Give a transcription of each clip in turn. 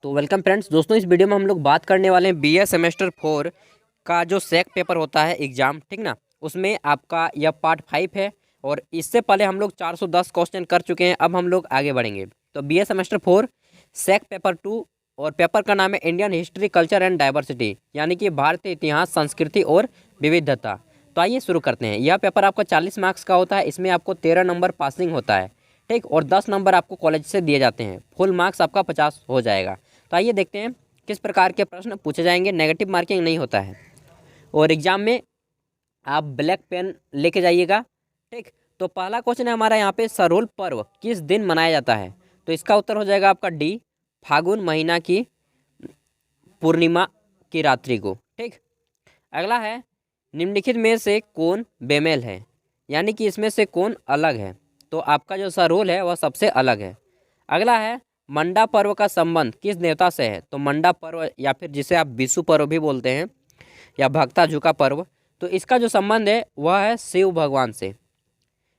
तो welcome friends. दोस्तों इस वीडियो में हम लोग बात करने वाले हैं बीए सेमेस्टर 4 का जो सेक पेपर होता है एग्जाम, ठीक ना। उसमें आपका यह पार्ट 5 है और इससे पहले हम लोग 410 क्वेश्चन कर चुके हैं। अब हम लोग आगे बढ़ेंगे। तो बीए सेमेस्टर 4 सेक पेपर 2 और पेपर का नाम है Indian history culture and diversity, यानी कि भारतीय इतिहास, संस्कृति और विविधता। तो आइए शुरू करते हैं। यह पेपर आपका 40 मार्क्स का होता है। इसमें आपको 13 नंबर पासिंग होता है, ठीक, और 10 नंबर आपको कॉलेज से दिए जाते हैं। फुल मार्क्स आपका 50 हो जाएगा। तो आइए देखते हैं किस प्रकार के प्रश्न पूछे जाएंगे। नेगेटिव मार्किंग नहीं होता है और एग्जाम में आप ब्लैक पेन लेके जाइएगा, ठीक। तो पहला क्वेश्चन है हमारा यहाँ पे, सरहुल पर्व किस दिन मनाया जाता है? तो इसका उत्तर हो जाएगा आपका डी, फागुन महीना की पूर्णिमा की रात्रि को, ठीक। अगला है, निम्नलिखित में से कौन बेमेल है, यानी कि इसमें से कौन अलग है? तो आपका जो सरहुल है वह सबसे अलग है। अगला है, मंडा पर्व का संबंध किस देवता से है? तो मंडा पर्व या फिर जिसे आप विषु पर्व भी बोलते हैं या भक्ता झुका पर्व, तो इसका जो संबंध है वह है शिव भगवान से।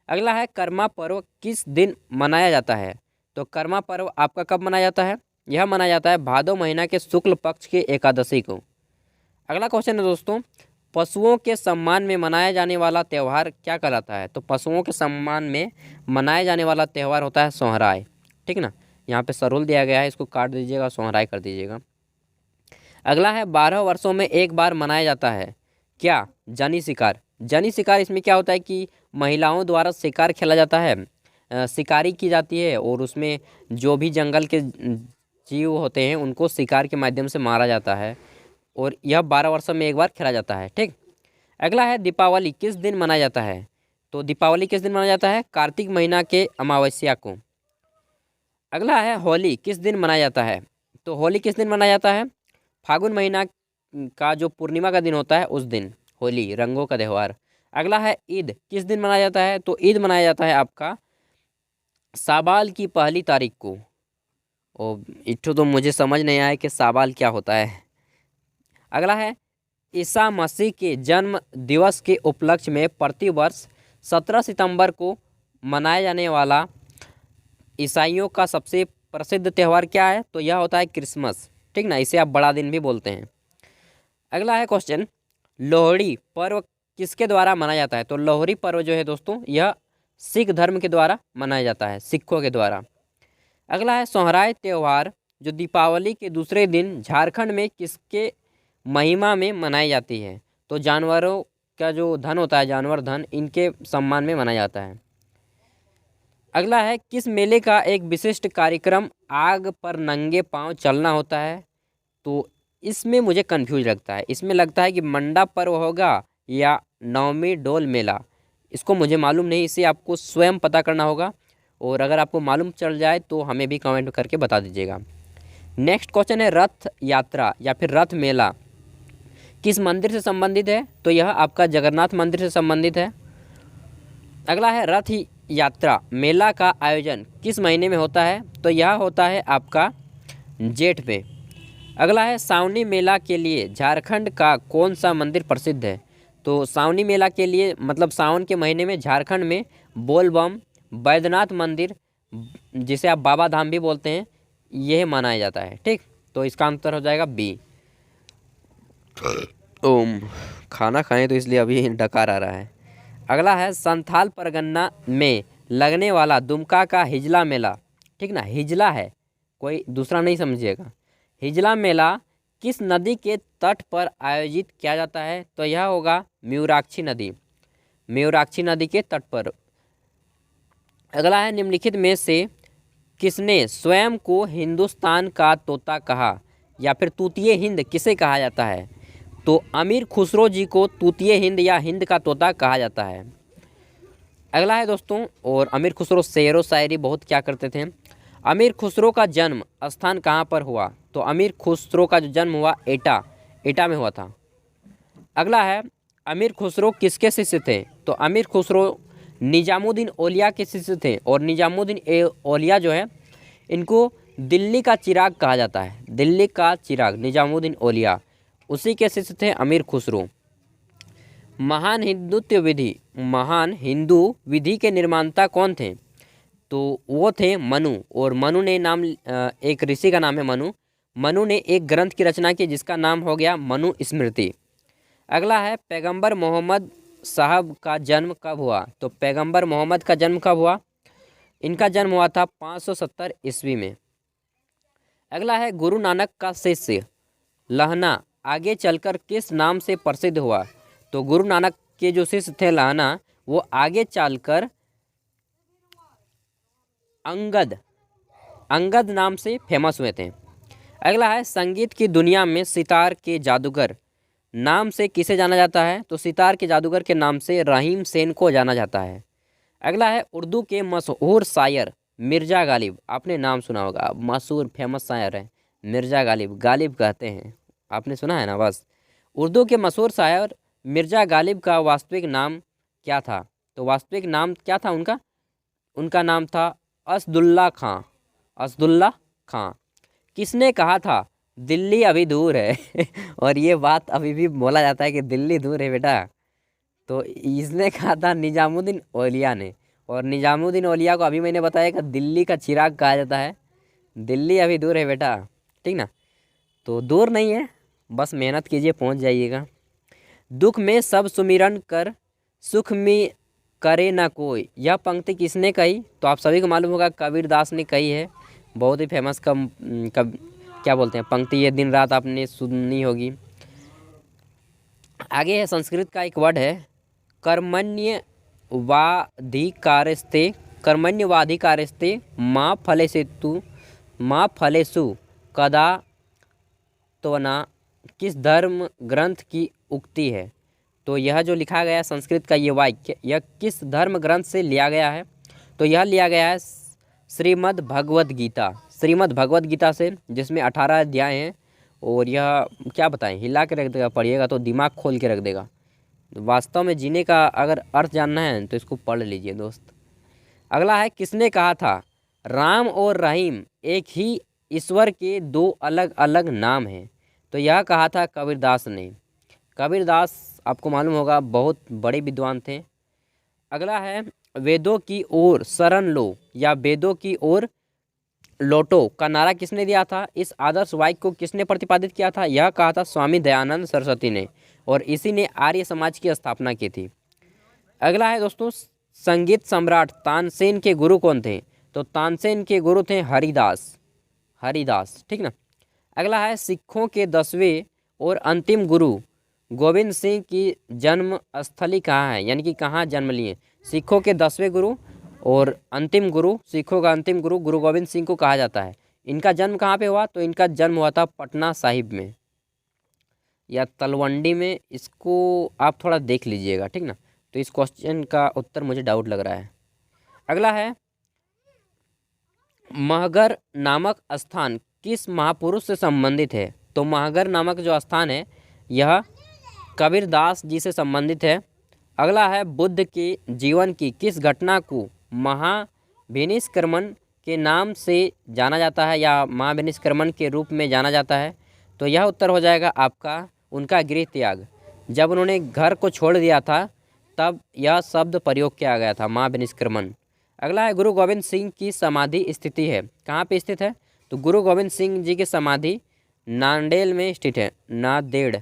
अगला है, कर्मा पर्व किस दिन मनाया जाता है? तो कर्मा पर्व आपका कब मनाया जाता है? यह मनाया जाता है भादो महीना के शुक्ल पक्ष की एकादशी को। अगला क्वेश्चन है दोस्तों, पशुओं के सम्मान में मनाया जाने वाला त्यौहार क्या कहलाता है? तो पशुओं के सम्मान में मनाया जाने वाला त्यौहार होता है सोहराय, ठीक ना। यहाँ पे सरहुल दिया गया है, इसको काट दीजिएगा, सोहराय कर दीजिएगा। अगला है, 12 वर्षों में एक बार मनाया जाता है क्या? जानी शिकार। जानी शिकार इसमें क्या होता है कि महिलाओं द्वारा शिकार खेला जाता है, शिकारी की जाती है और उसमें जो भी जंगल के जीव होते हैं उनको शिकार के माध्यम से मारा जाता है और यह 12 वर्षों में एक बार खेला जाता है, ठीक। अगला है, दीपावली किस दिन मनाया जाता है? तो दीपावली किस दिन मनाया जाता है? कार्तिक महीना के अमावस्या को। अगला है, होली किस दिन मनाया जाता है? तो होली किस दिन मनाया जाता है? फागुन महीना का जो पूर्णिमा का दिन होता है उस दिन होली, रंगों का त्यौहार। अगला है, ईद किस दिन मनाया जाता है? तो ईद मनाया जाता है आपका साबाल की पहली तारीख को। और इट्ठो तो मुझे समझ नहीं आया कि साबाल क्या होता है। अगला है, ईसा मसीह के जन्म दिवस के उपलक्ष्य में प्रतिवर्ष 17 सितंबर को मनाया जाने वाला ईसाइयों का सबसे प्रसिद्ध त्यौहार क्या है? तो यह होता है क्रिसमस, ठीक ना। इसे आप बड़ा दिन भी बोलते हैं। अगला है क्वेश्चन, लोहड़ी पर्व किसके द्वारा मनाया जाता है? तो लोहड़ी पर्व जो है दोस्तों यह सिख धर्म के द्वारा मनाया जाता है, सिखों के द्वारा। अगला है, सोहराय त्यौहार जो दीपावली के दूसरे दिन झारखंड में किसके महिमा में मनाई जाती है? तो जानवरों का जो धन होता है, जानवर धन, इनके सम्मान में मनाया जाता है। अगला है, किस मेले का एक विशिष्ट कार्यक्रम आग पर नंगे पांव चलना होता है? तो इसमें मुझे कंफ्यूज लगता है। इसमें लगता है कि मंडा पर्व होगा या नवमी डोल मेला। इसको मुझे मालूम नहीं, इसे आपको स्वयं पता करना होगा और अगर आपको मालूम चल जाए तो हमें भी कमेंट करके बता दीजिएगा। नेक्स्ट क्वेश्चन है, रथ यात्रा या फिर रथ मेला किस मंदिर से संबंधित है? तो यह आपका जगन्नाथ मंदिर से संबंधित है। अगला है, रथ यात्रा मेला का आयोजन किस महीने में होता है? तो यह होता है आपका जेठ में। अगला है, सावनी मेला के लिए झारखंड का कौन सा मंदिर प्रसिद्ध है? तो सावनी मेला के लिए मतलब सावन के महीने में झारखंड में बोलबम, बैद्यनाथ मंदिर, जिसे आप बाबा धाम भी बोलते हैं, यह मनाया जाता है, ठीक। तो इसका आंसर हो जाएगा बी। ओम, खाना खाएं तो इसलिए अभी डकार आ रहा है। अगला है, संथाल परगना में लगने वाला दुमका का हिजला मेला, ठीक ना, हिजला है, कोई दूसरा नहीं समझिएगा। हिजला मेला किस नदी के तट पर आयोजित किया जाता है? तो यह होगा म्यूराक्षी नदी, म्यूराक्षी नदी के तट पर। अगला है, निम्नलिखित में से किसने स्वयं को हिंदुस्तान का तोता कहा या फिर तूतिए हिंद किसे कहा जाता है? तो अमीर खुसरो जी को तूतिए हिंद या हिंद का तोता कहा जाता है। अगला है दोस्तों, और अमीर खुसरो शेर व शायरी बहुत क्या करते थे। अमीर खुसरो का जन्म स्थान कहाँ पर हुआ? तो अमीर खुसरो का जो जन्म हुआ एटा, एटा में हुआ था। अगला है, अमीर खुसरो किसके शिष्य थे? तो अमीर खुसरो निजामुद्दीन औलिया के शिष्य थे और निजामुद्दीन औलिया जो है इनको दिल्ली का चिराग कहा जाता है, दिल्ली का चिराग निजामुद्दीन औलिया, उसी के शिष्य थे अमीर खुसरो। महान हिंदुत्व विधि, महान हिंदू विधि के निर्माता कौन थे? तो वो थे मनु, और मनु ने नाम, एक ऋषि का नाम है मनु। मनु ने एक ग्रंथ की रचना की जिसका नाम हो गया मनु स्मृति। अगला है पैगंबर मोहम्मद साहब का जन्म कब हुआ? तो पैगंबर मोहम्मद का जन्म कब हुआ? इनका जन्म हुआ था 570 ईस्वी में। अगला है गुरु नानक का शिष्य लहना आगे चलकर किस नाम से प्रसिद्ध हुआ? तो गुरु नानक के जो शिष्य थे लहना, वो आगे चलकर अंगद नाम से फेमस हुए थे। अगला है संगीत की दुनिया में सितार के जादूगर नाम से किसे जाना जाता है? तो सितार के जादूगर के नाम से रहीम सेन को जाना जाता है। अगला है उर्दू के मशहूर शायर मिर्ज़ा गालिब, आपने नाम सुना होगा, मशहूर फेमस शायर है मिर्ज़ा गालिब, गालिब कहते हैं, आपने सुना है ना। बस उर्दू के मशहूर शायर मिर्ज़ा गालिब का वास्तविक नाम क्या था? तो वास्तविक नाम क्या था उनका? उनका नाम था असदुल्ला खां। असदुल्ला खां। किसने कहा था दिल्ली अभी दूर है और ये बात अभी भी बोला जाता है कि दिल्ली दूर है बेटा। तो इसने कहा था निजामुद्दीन औलिया ने, और निजामुद्दीन औलिया को अभी मैंने बताया कि दिल्ली का चिराग कहा जाता है। दिल्ली अभी दूर है बेटा, ठीक ना। तो दूर नहीं है, बस मेहनत कीजिए, पहुंच जाइएगा। दुख में सब सुमिरन कर सुख में करे ना कोई, यह पंक्ति किसने कही? तो आप सभी को मालूम होगा कबीरदास ने कही है। बहुत ही फेमस क्या बोलते हैं पंक्ति, ये दिन रात आपने सुनी होगी। आगे है संस्कृत का एक वर्ड है कर्मण्यवाधिकारस्ते माँ फलेषु कदाचन, किस धर्म ग्रंथ की उक्ति है? तो यह जो लिखा गया है संस्कृत का ये वाक्य, यह किस धर्म ग्रंथ से लिया गया है? तो यह लिया गया है श्रीमद् भगवद गीता, श्रीमद् भगवद गीता से, जिसमें 18 अध्याय हैं। और यह क्या बताएं, हिला के रख देगा, पढ़िएगा तो दिमाग खोल के रख देगा। वास्तव में जीने का अगर अर्थ जानना है तो इसको पढ़ लीजिए दोस्त। अगला है किसने कहा था राम और रहीम एक ही ईश्वर के दो अलग अलग नाम हैं? तो यह कहा था कबीरदास ने। कबीरदास आपको मालूम होगा बहुत बड़े विद्वान थे। अगला है वेदों की ओर शरण लो या वेदों की ओर लौटो का नारा किसने दिया था? इस आदर्श वाक्य को किसने प्रतिपादित किया था? यह कहा था स्वामी दयानंद सरस्वती ने, और इसी ने आर्य समाज की स्थापना की थी। अगला है दोस्तों संगीत सम्राट तानसेन के गुरु कौन थे? तो तानसेन के गुरु थे हरिदास, ठीक ना। अगला है सिखों के 10वें और अंतिम गुरु गोविंद सिंह की जन्म स्थली कहाँ है, यानी कि कहाँ जन्म लिए? सिखों के 10वें गुरु और अंतिम गुरु, सिखों का अंतिम गुरु गुरु गोविंद सिंह को कहा जाता है। इनका जन्म कहाँ पे हुआ? तो इनका जन्म हुआ था पटना साहिब में या तलवंडी में, इसको आप थोड़ा देख लीजिएगा, ठीक ना। तो इस क्वेश्चन का उत्तर मुझे डाउट लग रहा है। अगला है महगर नामक स्थान किस महापुरुष से संबंधित है? तो महगर नामक जो स्थान है यह कबीरदास जी से संबंधित है। अगला है बुद्ध के जीवन की किस घटना को महाभिनिष्क्रमण के नाम से जाना जाता है या महाभिनिष्क्रमण के रूप में जाना जाता है? तो यह उत्तर हो जाएगा आपका उनका गृह त्याग। जब उन्होंने घर को छोड़ दिया था तब यह शब्द प्रयोग किया गया था, महाभिनिष्क्रमण। अगला है गुरु गोविंद सिंह की समाधि स्थिति है, कहाँ पे स्थित है? तो गुरु गोविंद सिंह जी की समाधि नांदेड़ में स्थित है। नांदेड़,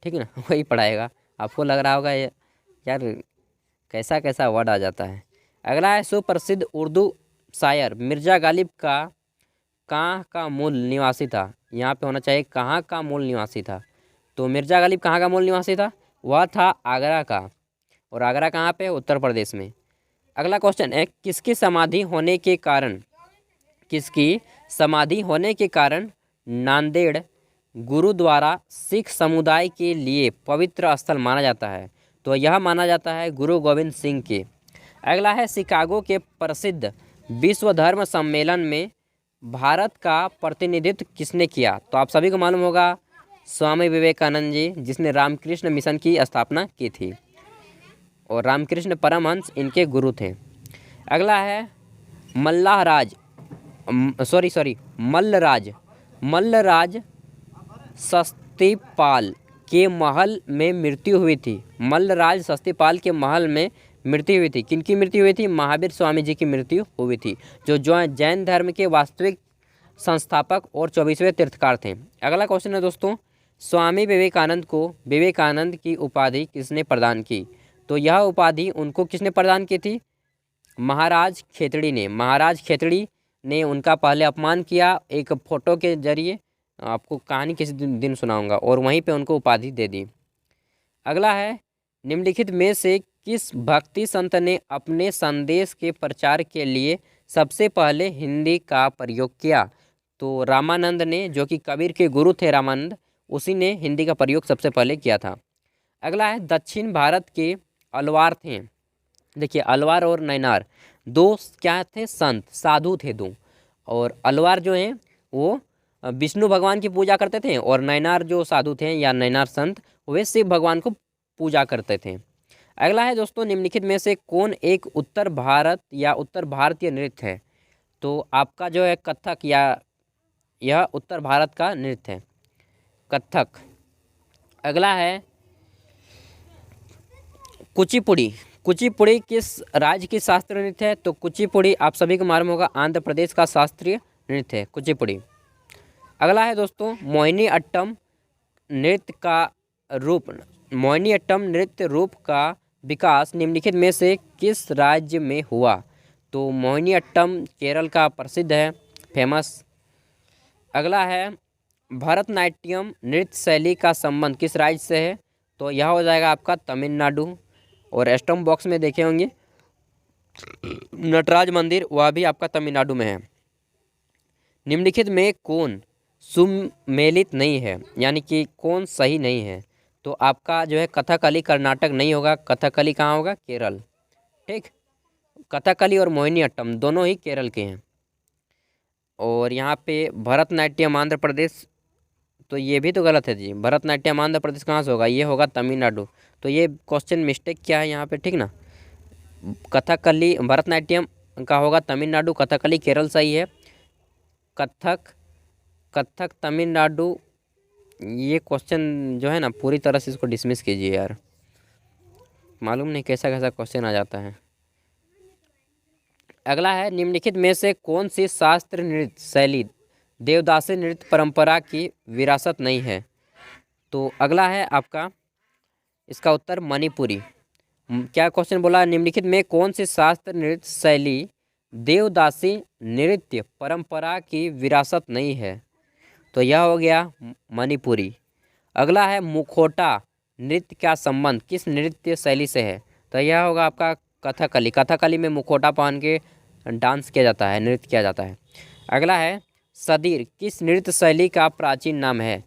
ठीक है ना, वही पढ़ाएगा। आपको लग रहा होगा यार कैसा कैसा वर्ड आ जाता है। अगला है सुप्रसिद्ध उर्दू शायर मिर्ज़ा गालिब का कहाँ का मूल निवासी था? यहाँ पे होना चाहिए कहाँ का मूल निवासी था। तो मिर्ज़ा गालिब कहाँ का मूल निवासी था? वह था आगरा का, और आगरा कहाँ पे? उत्तर प्रदेश में। अगला क्वेश्चन है किसकी समाधि होने के कारण नांदेड़ गुरुद्वारा सिख समुदाय के लिए पवित्र स्थल माना जाता है? तो यह माना जाता है गुरु गोविंद सिंह के। अगला है शिकागो के प्रसिद्ध विश्व धर्म सम्मेलन में भारत का प्रतिनिधित्व किसने किया? तो आप सभी को मालूम होगा स्वामी विवेकानंद जी, जिसने रामकृष्ण मिशन की स्थापना की थी, और रामकृष्ण परमहंस इनके गुरु थे। अगला है मल्लराज सस्तीपाल के महल में मृत्यु हुई थी। मल्लराज सस्तीपाल के महल में मृत्यु हुई थी। किनकी मृत्यु हुई थी? महावीर स्वामी जी की मृत्यु हुई थी, जो जैन धर्म के वास्तविक संस्थापक और 24वें तीर्थकार थे। अगला क्वेश्चन है दोस्तों, स्वामी विवेकानंद को विवेकानंद की उपाधि किसने प्रदान की? तो यह उपाधि उनको किसने प्रदान की थी? महाराज खेतड़ी ने। महाराज खेतड़ी ने उनका पहले अपमान किया, एक फोटो के जरिए, आपको कहानी किसी दिन सुनाऊंगा, और वहीं पे उनको उपाधि दे दी। अगला है, निम्नलिखित में से किस भक्ति संत ने अपने संदेश के प्रचार के लिए सबसे पहले हिंदी का प्रयोग किया? तो रामानंद ने, जो कि कबीर के गुरु थे रामानंद, उसी ने हिंदी का प्रयोग सबसे पहले किया था। अगला है, दक्षिण भारत के अलवार थे। देखिए, अलवार और नैनार दो क्या थे? संत, साधु थे दो। और अलवार जो हैं वो विष्णु भगवान की पूजा करते थे, और नैनार जो साधु थे या नैनार संत, वे शिव भगवान को पूजा करते थे। अगला है दोस्तों, निम्नलिखित में से कौन एक उत्तर भारत या उत्तर भारतीय नृत्य है? तो आपका जो है कथक, या यह उत्तर भारत का नृत्य है, कथक। अगला है कुचिपुड़ी। कुचिपुड़ी किस राज्य की शास्त्रीय नृत्य है? तो कुचिपुड़ी आप सभी को मालूम होगा, आंध्र प्रदेश का शास्त्रीय नृत्य है कुचिपुड़ी। अगला है दोस्तों, मोहिनी अट्टम नृत्य का रूप, मोहिनी अट्टम नृत्य रूप का विकास निम्नलिखित में से किस राज्य में हुआ? तो मोहिनी अट्टम केरल का प्रसिद्ध है, फेमस। अगला है, भरतनाट्यम नृत्य शैली का संबंध किस राज्य से है? तो यह हो जाएगा आपका तमिलनाडु। और स्टम्प बॉक्स में देखे होंगे नटराज मंदिर, वह भी आपका तमिलनाडु में है। निम्नलिखित में कौन सुमेलित नहीं है, यानी कि कौन सही नहीं है? तो आपका जो है कथकली कर्नाटक नहीं होगा, कथकली कहाँ होगा? केरल। ठीक, कथकली और मोहिनी अट्टम दोनों ही केरल के हैं। और यहाँ पे भरतनाट्यम आंध्र प्रदेश, तो ये भी तो गलत है जी। भरतनाट्यम आंध्र प्रदेश कहाँ से होगा? ये होगा तमिलनाडु। तो ये क्वेश्चन मिस्टेक क्या है यहाँ पे, ठीक ना। कथकली भरतनाट्यम का होगा तमिलनाडु, कथकली केरल सही है। कथक तमिलनाडु, ये क्वेश्चन जो है ना पूरी तरह से इसको डिसमिस कीजिए यार, मालूम नहीं कैसा कैसा क्वेश्चन आ जाता है। अगला है, निम्नलिखित में से कौन सी शास्त्र नृत्य शैली देवदासी नृत्य परंपरा की विरासत नहीं है? तो अगला है आपका, इसका उत्तर मणिपुरी। क्या क्वेश्चन बोला? निम्नलिखित में कौन सी शास्त्र नृत्य शैली देवदासी नृत्य परंपरा की विरासत नहीं है? तो यह हो गया मणिपुरी। अगला है, मुखौटा नृत्य का संबंध किस नृत्य शैली से है? तो यह होगा आपका कथकली। कथकली में मुखौटा पहन के डांस किया जाता है, नृत्य किया जाता है। अगला है, सदीर किस नृत्य शैली का प्राचीन नाम है?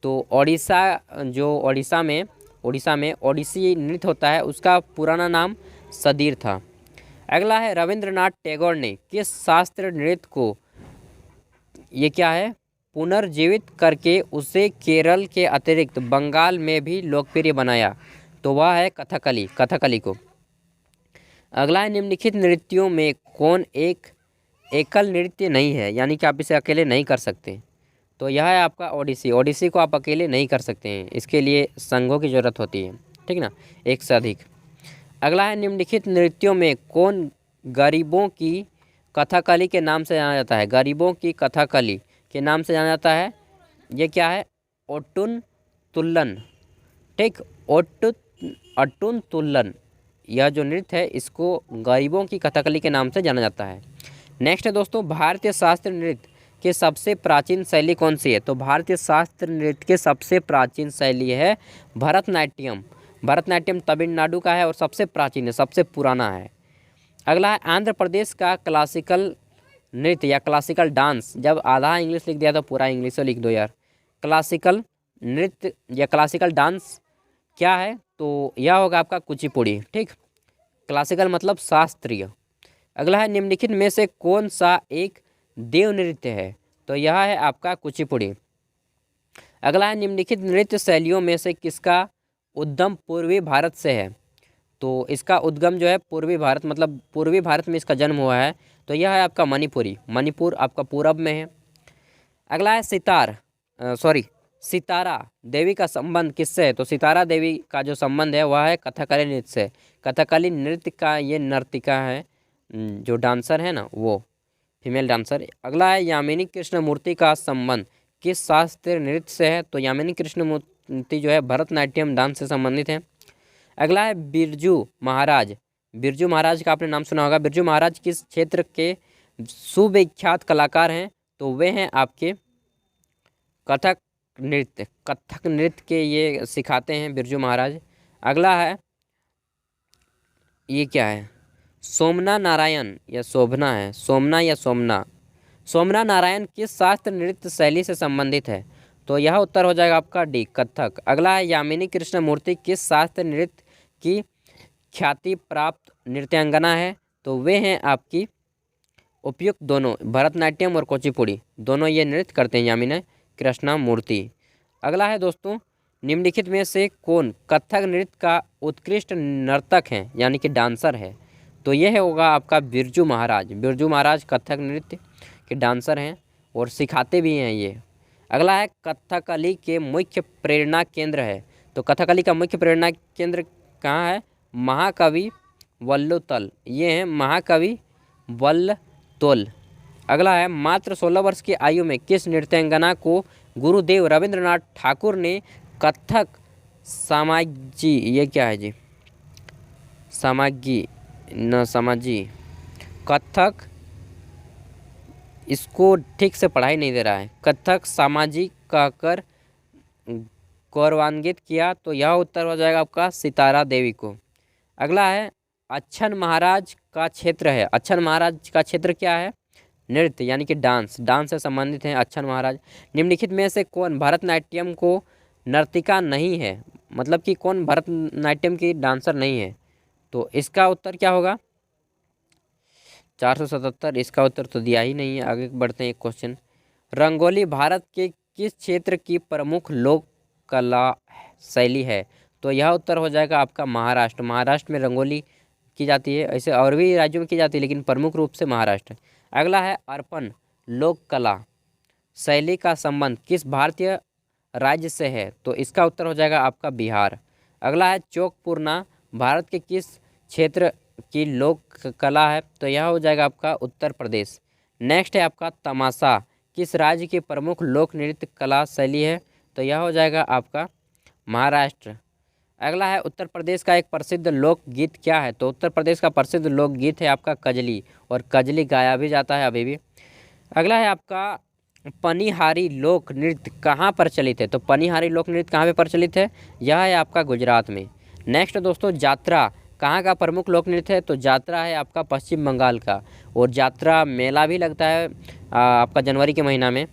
तो उड़ीसा में ओडिसी नृत्य होता है, उसका पुराना नाम सदीर था। अगला है, रविंद्रनाथ टैगोर ने किस शास्त्रीय नृत्य को, ये क्या है, पुनर्जीवित करके उसे केरल के अतिरिक्त बंगाल में भी लोकप्रिय बनाया? तो वह है कथकली को। अगला है, निम्नलिखित नृत्यों में कौन एक एकल नृत्य नहीं है, यानी कि आप इसे अकेले नहीं कर सकते? तो यह है आपका ओडिसी। ओडिसी को आप अकेले नहीं कर सकते हैं, इसके लिए संघों की ज़रूरत होती है, ठीक ना, एक से अधिक। अगला है, निम्नलिखित नृत्यों में कौन गरीबों की कथकली के नाम से जाना जाता है? गरीबों की कथकली के नाम से जाना जाता है, ये क्या है? ओटुन तुल्लन। ठीक, अटुन तुल्लन, यह जो नृत्य है इसको गरीबों की कथकली के नाम से जाना जाता है। नेक्स्ट है दोस्तों, भारतीय शास्त्रीय नृत्य के सबसे प्राचीन शैली कौन सी है? तो भारतीय शास्त्रीय नृत्य के सबसे प्राचीन शैली है भरतनाट्यम। भरतनाट्यम तमिलनाडु का है और सबसे प्राचीन है, सबसे पुराना है। अगला है, आंध्र प्रदेश का क्लासिकल नृत्य या क्लासिकल डांस, जब आधा इंग्लिश लिख दिया तो पूरा इंग्लिश से लिख दो यार। क्लासिकल नृत्य या क्लासिकल डांस क्या है? तो यह होगा आपका कुचिपुड़ी। ठीक, क्लासिकल मतलब शास्त्रीय। अगला है, निम्नलिखित में से कौन सा एक देव नृत्य है? तो यह है आपका कुचिपुड़ी। अगला है, निम्नलिखित नृत्य शैलियों में से किसका उद्गम पूर्वी भारत से है? तो इसका उद्गम जो है पूर्वी भारत, मतलब पूर्वी भारत में इसका जन्म हुआ है, तो यह है आपका मणिपुरी। मणिपुर आपका पूरब में है। अगला है, सितारा देवी का संबंध किससे है? तो सितारा देवी का जो संबंध है वह है कथकली नृत्य से। कथकली नृत्य का ये नर्तिका है, जो डांसर है ना वो फीमेल डांसर। अगला है यामिनी कृष्ण मूर्ति का संबंध किस शास्त्रीय नृत्य से है? तो यामिनी कृष्ण मूर्ति जो है भरतनाट्यम डांस से संबंधित है। अगला है बिरजू महाराज। बिरजू महाराज का आपने नाम सुना होगा। बिरजू महाराज किस क्षेत्र के सुविख्यात कलाकार हैं? तो वे हैं आपके कथक नृत्य के ये सिखाते हैं बिरजू महाराज। अगला है ये क्या है? सोमना नारायण या शोभना है, सोमना या सोमना। सोमना नारायण किस शास्त्र नृत्य शैली से संबंधित है? तो यह उत्तर हो जाएगा आपका डी, कथक। अगला है यामिनी कृष्ण मूर्ति किस शास्त्र नृत्य की ख्याति प्राप्त नृत्यांगना है? तो वे हैं आपकी उपयुक्त दोनों, भरतनाट्यम और कुचिपुड़ी, दोनों ये नृत्य करते हैं यामिनी कृष्ण मूर्ति। अगला है दोस्तों, निम्नलिखित में से कौन कथक नृत्य का उत्कृष्ट नर्तक है यानी कि डांसर है? तो यह होगा आपका बिरजू महाराज। बिरजू महाराज कथक नृत्य के डांसर हैं और सिखाते भी हैं ये। अगला है कथकली के मुख्य प्रेरणा केंद्र है। तो कथकली का मुख्य प्रेरणा केंद्र कहाँ है? महाकवि वल्लतोल, ये हैं महाकवि वल्लतोल। अगला है मात्र 16 वर्ष की आयु में किस नृत्यांगना को गुरुदेव रविंद्रनाथ ठाकुर ने कथक समाजी, ये क्या है जी, समाजी न समाजी, कथक, इसको ठीक से पढ़ाई नहीं दे रहा है, कथक सामाजिक कहकर गौरवान्वित किया? तो यह उत्तर हो जाएगा आपका सितारा देवी को। अगला है अच्छन महाराज का क्षेत्र है। अच्छन महाराज का क्षेत्र क्या है? नृत्य यानी कि डांस, डांस से संबंधित हैं अच्छन महाराज। निम्नलिखित में से कौन भरतनाट्यम को नर्तिका नहीं है? मतलब कि कौन भरतनाट्यम की डांसर नहीं है? तो इसका उत्तर क्या होगा? 477। इसका उत्तर तो दिया ही नहीं है। आगे बढ़ते हैं एक क्वेश्चन। रंगोली भारत के किस क्षेत्र की प्रमुख लोक कला शैली है? तो यह उत्तर हो जाएगा आपका महाराष्ट्र। महाराष्ट्र में रंगोली की जाती है, ऐसे और भी राज्यों में की जाती है लेकिन प्रमुख रूप से महाराष्ट्र। अगला है अर्पण लोक कला शैली का संबंध किस भारतीय राज्य से है? तो इसका उत्तर हो जाएगा आपका बिहार। अगला है चौकपुरना भारत के किस क्षेत्र की लोक कला है? तो यह हो जाएगा आपका उत्तर प्रदेश। नेक्स्ट है आपका तमाशा किस राज्य की प्रमुख लोक नृत्य कला शैली है? तो यह हो जाएगा आपका महाराष्ट्र। अगला है उत्तर प्रदेश का एक प्रसिद्ध लोकगीत क्या है? तो उत्तर प्रदेश का प्रसिद्ध लोकगीत है आपका कजली, और कजली गाया भी जाता है अभी भी। अगला है आपका पनिहारी लोक नृत्य कहाँ प्रचलित है? तो पनिहारी लोक नृत्य कहाँ पे प्रचलित है? यह है आपका गुजरात में। नेक्स्ट दोस्तों, जात्रा कहाँ का प्रमुख लोक नृत्य है? तो जात्रा है आपका पश्चिम बंगाल का, और जात्रा मेला भी लगता है आपका जनवरी के महीना में।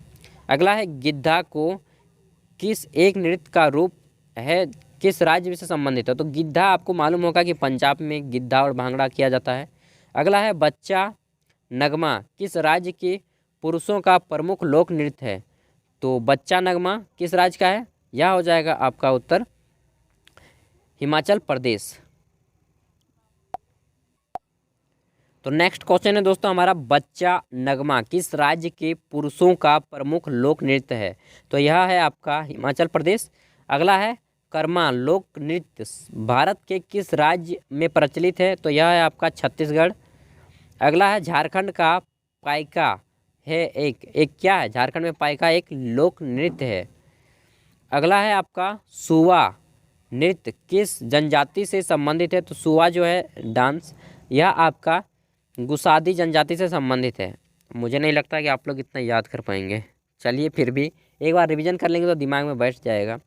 अगला है गिद्धा को किस एक नृत्य का रूप है, किस राज्य से संबंधित है? तो गिद्धा आपको मालूम होगा कि पंजाब में गिद्धा और भांगड़ा किया जाता है। अगला है बच्चा नगमा किस राज्य के पुरुषों का प्रमुख लोक नृत्य है? तो बच्चा नगमा किस राज्य का है? यह हो जाएगा आपका उत्तर हिमाचल प्रदेश। तो नेक्स्ट क्वेश्चन है दोस्तों हमारा, बच्चा नगमा किस राज्य के पुरुषों का प्रमुख लोक नृत्य है? तो यह है आपका हिमाचल प्रदेश। अगला है कर्मा लोक नृत्य भारत के किस राज्य में प्रचलित है? तो यह है आपका छत्तीसगढ़। अगला है झारखंड का पाइका है एक क्या है? झारखंड में पाइका एक लोक नृत्य है। अगला है आपका सुवा नृत्य किस जनजाति से संबंधित है? तो सुवा जो है डांस, यह आपका गुसादी जनजाति से संबंधित है। मुझे नहीं लगता कि आप लोग इतना याद कर पाएंगे, चलिए फिर भी एक बार रिवीजन कर लेंगे तो दिमाग में बैठ जाएगा।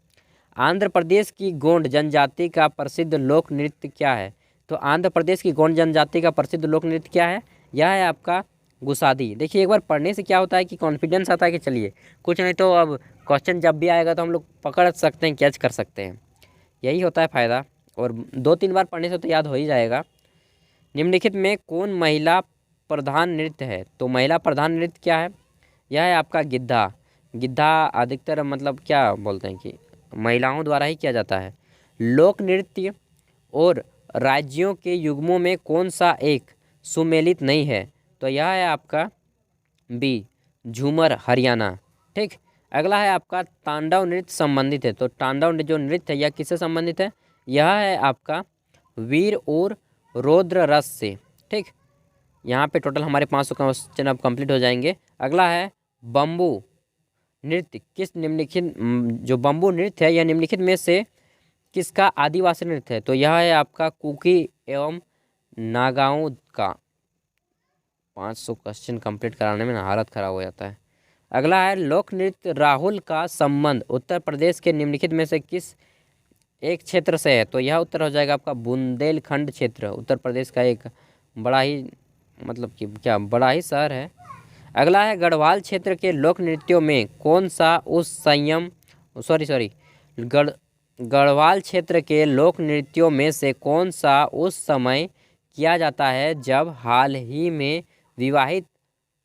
आंध्र प्रदेश की गोंड जनजाति का प्रसिद्ध लोक नृत्य क्या है? तो आंध्र प्रदेश की गोंड जनजाति का प्रसिद्ध लोक नृत्य क्या है? यह है आपका गुसादी। देखिए एक बार पढ़ने से क्या होता है कि कॉन्फिडेंस आता है कि चलिए कुछ नहीं तो अब क्वेश्चन जब भी आएगा तो हम लोग पकड़ सकते हैं, कैच कर सकते हैं, यही होता है फ़ायदा। और 2-3 बार पढ़ने से तो याद हो ही जाएगा। निम्नलिखित में कौन महिला प्रधान नृत्य है? तो महिला प्रधान नृत्य क्या है? यह है आपका गिद्धा। गिद्धा अधिकतर मतलब क्या बोलते हैं कि महिलाओं द्वारा ही किया जाता है। लोक नृत्य और राज्यों के युग्मों में कौन सा एक सुमेलित नहीं है? तो यह है आपका बी, झूमर हरियाणा। ठीक। अगला है आपका तांडव नृत्य संबंधित है। तो तांडव जो नृत्य है यह किससे संबंधित है? यह है आपका वीर और रौद्र रस से। ठीक, यहाँ पे टोटल हमारे 500 क्वेश्चन अब कंप्लीट हो जाएंगे। अगला है बम्बू नृत्य किस निम्नलिखित जो बम्बू नृत्य है यह निम्नलिखित में से किसका आदिवासी नृत्य है? तो यह है आपका कुकी एवं नागाओं का। 500 क्वेश्चन कंप्लीट कराने में ना हालत खराब हो जाता है। अगला है लोक नृत्य राहुल का संबंध उत्तर प्रदेश के निम्नलिखित में से किस एक क्षेत्र से है? तो यह उत्तर हो जाएगा आपका बुंदेलखंड क्षेत्र, उत्तर प्रदेश का एक बड़ा ही मतलब कि क्या बड़ा ही शहर है। अगला है गढ़वाल क्षेत्र के लोक नृत्यों में कौन सा उस संयम गढ़वाल क्षेत्र के लोक नृत्यों में से कौन सा उस समय किया जाता है जब हाल ही में विवाहित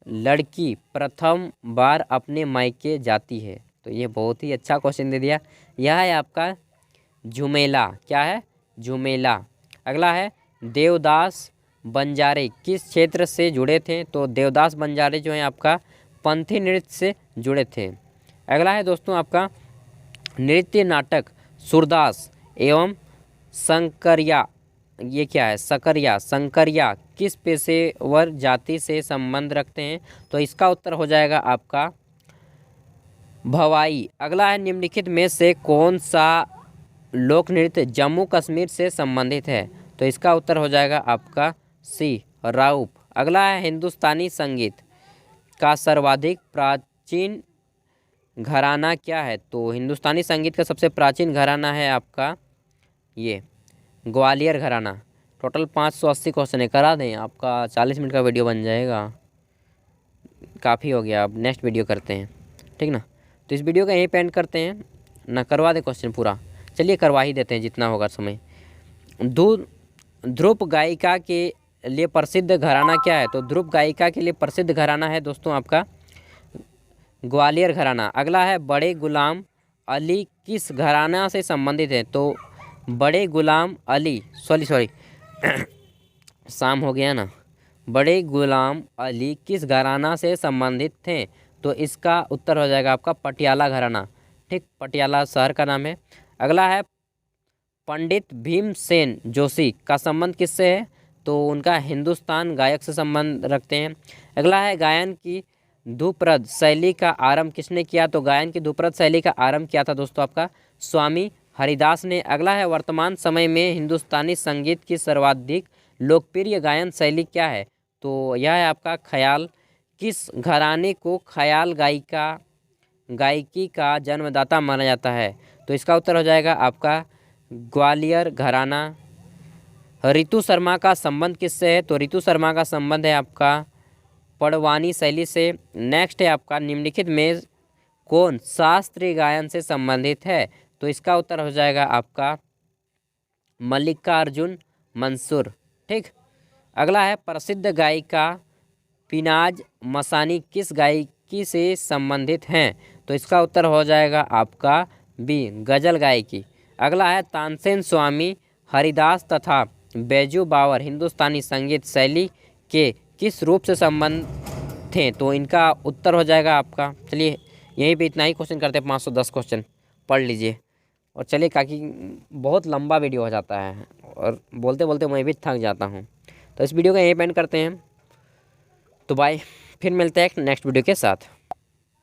लड़की प्रथम बार अपने मायके जाती है? तो ये बहुत ही अच्छा क्वेश्चन दे दिया। यह है आपका झुमेला। क्या है? झुमेला। अगला है देवदास बंजारे किस क्षेत्र से जुड़े थे? तो देवदास बंजारे जो है आपका पंथी नृत्य से जुड़े थे। अगला है दोस्तों आपका नृत्य नाटक सूरदास एवं शंकरिया। ये क्या है? शंकरिया किस पेशेवर जाति से संबंध रखते हैं? तो इसका उत्तर हो जाएगा आपका भवाई। अगला है निम्नलिखित में से कौन सा लोक नृत्य जम्मू कश्मीर से संबंधित है? तो इसका उत्तर हो जाएगा आपका सी राउप। अगला है हिंदुस्तानी संगीत का सर्वाधिक प्राचीन घराना क्या है? तो हिंदुस्तानी संगीत का सबसे प्राचीन घराना है आपका ये ग्वालियर घराना। टोटल 580 क्वेश्चन है, करा दें आपका 40 मिनट का वीडियो बन जाएगा, काफ़ी हो गया। अब नेक्स्ट वीडियो करते हैं, ठीक ना। तो इस वीडियो का यहीं पे एंड करते हैं ना, करवा दें क्वेश्चन पूरा। चलिए करवा ही देते हैं जितना होगा समय। ध्रुव गायिका के लिए प्रसिद्ध घराना क्या है? तो ध्रुव गायिका के लिए प्रसिद्ध घराना है दोस्तों आपका ग्वालियर घराना। अगला है बड़े गुलाम अली किस घराना से संबंधित है? तो बड़े गुलाम अली सॉरी शाम हो गया ना। बड़े गुलाम अली किस घराना से संबंधित थे? तो इसका उत्तर हो जाएगा आपका पटियाला घराना। ठीक, पटियाला शहर का नाम है। अगला है पंडित भीमसेन जोशी का संबंध किससे है? तो उनका हिंदुस्तान गायक से संबंध रखते हैं। अगला है गायन की ध्रुपद शैली का आरंभ किसने किया? तो गायन की ध्रुपद शैली का आरंभ किया था दोस्तों आपका स्वामी हरिदास ने। अगला है वर्तमान समय में हिंदुस्तानी संगीत की सर्वाधिक लोकप्रिय गायन शैली क्या है? तो यह है आपका ख्याल। किस घराने को ख्याल गायकी का जन्मदाता माना जाता है? तो इसका उत्तर हो जाएगा आपका ग्वालियर घराना। ऋतु शर्मा का संबंध किससे है? तो ऋतु शर्मा का संबंध है आपका पड़वानी शैली से। नेक्स्ट है आपका निम्नलिखित में कौन शास्त्रीय गायन से संबंधित है? तो इसका उत्तर हो जाएगा आपका मल्लिकार्जुन मंसूर। ठीक, अगला है प्रसिद्ध गायिका पिनाज मसानी किस गायकी से संबंधित हैं? तो इसका उत्तर हो जाएगा आपका बी गजल गायकी। अगला है तानसेन स्वामी हरिदास तथा बैजू बावर हिंदुस्तानी संगीत शैली के किस रूप से संबंध थे? तो इनका उत्तर हो जाएगा आपका, चलिए यहीं पे इतना ही क्वेश्चन करते हैं। 510 क्वेश्चन पढ़ लीजिए और चलिए, ताकि बहुत लंबा वीडियो हो जाता है और बोलते बोलते मैं भी थक जाता हूँ। तो इस वीडियो का यहीं पे एंड करते हैं। तो बाय, फिर मिलते हैं एक नेक्स्ट वीडियो के साथ।